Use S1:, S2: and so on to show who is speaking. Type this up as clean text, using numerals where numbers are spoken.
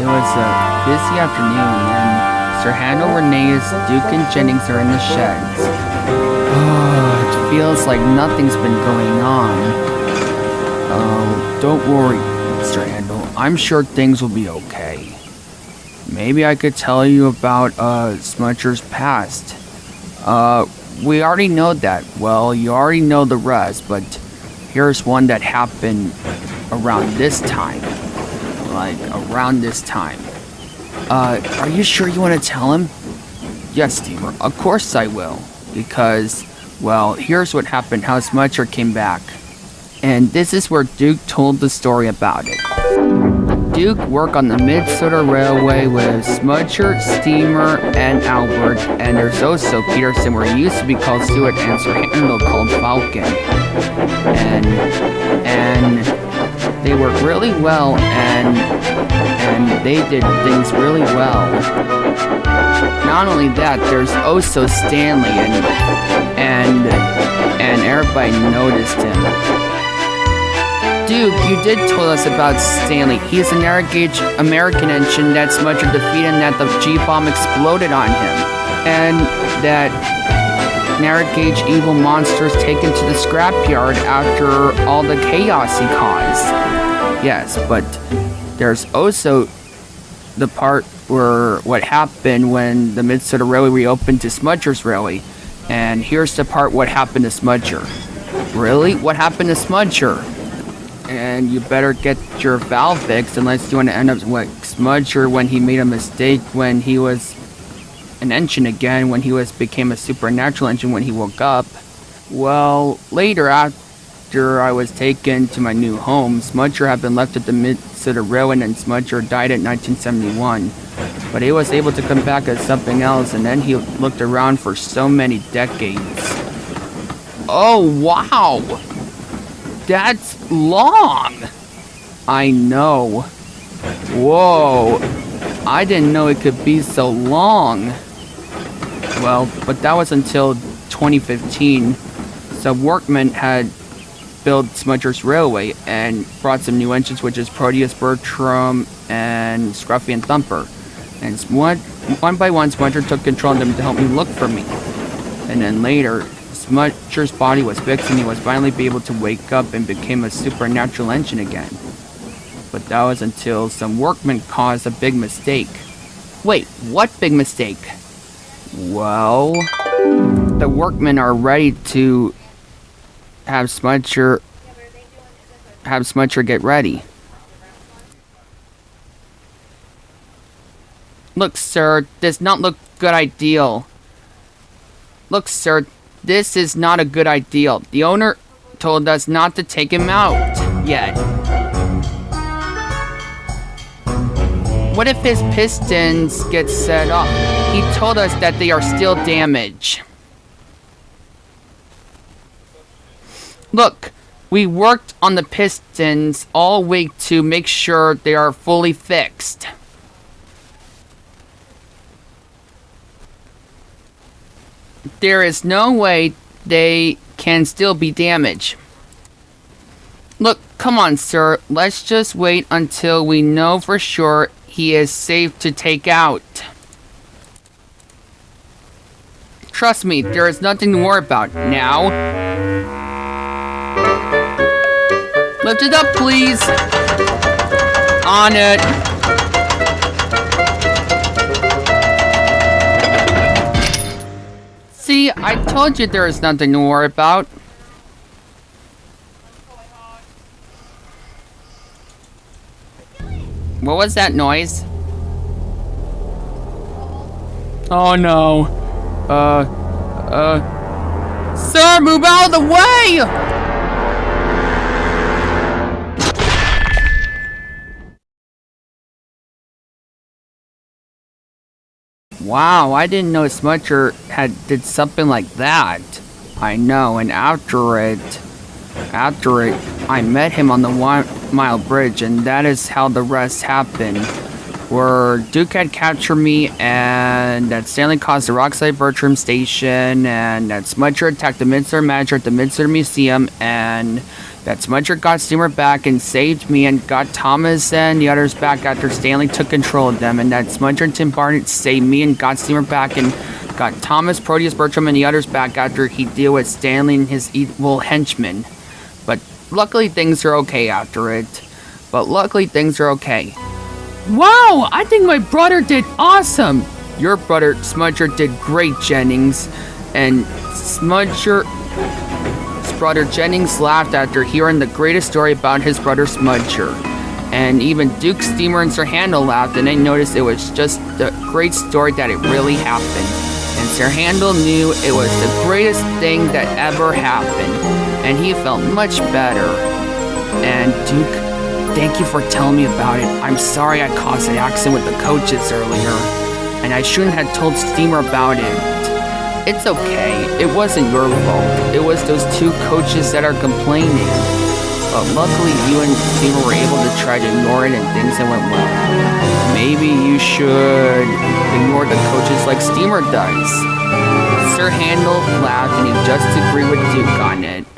S1: It was a busy afternoon, and Sir Handel, Reneus, Duke, and Jennings are in the sheds. Oh, it feels like nothing's been going on. Oh, don't worry, Mr. Handel. I'm sure things will be okay. Maybe I could tell you about Smudger's past. We already know that. Well, you already know the rest, but here's one that happened around this time. Like, around this time. Are you sure you want to tell him? Yes, Steamer, of course I will. Because, well, here's what happened, how Smudger came back. And this is where Duke told the story about it. Duke worked on the Minnesota Railway with Smudger, Steamer, and Albert, and there's also Peterson, where he used to be called Stewart, and Sir Handel called Falcon. And they worked really well, and they did things really well. Not only that, there's also Stanley, and everybody noticed him. Duke, you did tell us about Stanley. He is an air-gauge American engine that Smudger defeated, and that the G-bomb exploded on him. And that narrow-gauge evil monsters taken to the scrapyard after all the chaos he caused. Yes, but there's also the part where what happened when the Minnesota Railway reopened to Smudger's Railway. And here's the part what happened to Smudger. Really? What happened to Smudger? And you better get your valve fixed unless you want to end up like Smudger when he made a mistake when he was an engine again, when he became a supernatural engine when he woke up. Well, later after I was taken to my new home, Smudger had been left at the Minnesota Railway, and Smudger died in 1971. But he was able to come back as something else, and then he looked around for so many decades. Oh, wow! That's long! I know. Whoa. I didn't know it could be so long. Well, but that was until 2015. Some workmen had built Smudger's Railway and brought some new engines, which is Proteus, Bertram, and Scruffy and Thumper. And one by one, Smudger took control of them to help me look for me. And then later, Smudger's body was fixed, and he was finally be able to wake up and became a supernatural engine again. But that was until some workmen caused a big mistake. Wait, what big mistake? Well, the workmen are ready to have Smudger get ready. Look, sir, does not look good ideal. Look, sir, this is not a good idea. The owner told us not to take him out yet. What if his pistons get set off? He told us that they are still damaged. Look, we worked on the pistons all week to make sure they are fully fixed. There is no way they can still be damaged. Look, come on, sir. Let's just wait until we know for sure he is safe to take out. Trust me, there is nothing to worry about. Now, lift it up, please. On it. See, I told you there is nothing to worry about. What was that noise? Oh no. Sir, move out of the way! Wow, I didn't know Smudger did something like that. I know, and after it, I met him on the 1 Mile Bridge, and that is how the rest happened. Where Duke had captured me, and that Stanley caused the Rockside Bertram Station, and that Smudger attacked the Minster Manager at the Minster Museum, and that Smudger got Steamer back and saved me and got Thomas and the others back after Stanley took control of them, and that Smudger and Tim Barnett saved me and got Steamer back and got Thomas, Proteus, Bertram, and the others back after he dealt with Stanley and his evil henchmen. But luckily things are okay after it. Wow, I think my brother did awesome! Your brother, Smudger, did great, Jennings. And Smudger's brother Jennings laughed after hearing the greatest story about his brother Smudger. And even Duke, Steamer, and Sir Handel laughed, and they noticed it was just a great story that it really happened. And Sir Handel knew it was the greatest thing that ever happened, and he felt much better. And Duke, thank you for telling me about it. I'm sorry I caused an accident with the coaches earlier, and I shouldn't have told Steamer about it. It's okay, it wasn't your fault. It was those two coaches that are complaining. But luckily you and Steamer were able to try to ignore it and things that went well. Maybe you should ignore the coaches like Steamer does. Sir Handel laughed and he just agreed with Duke on it.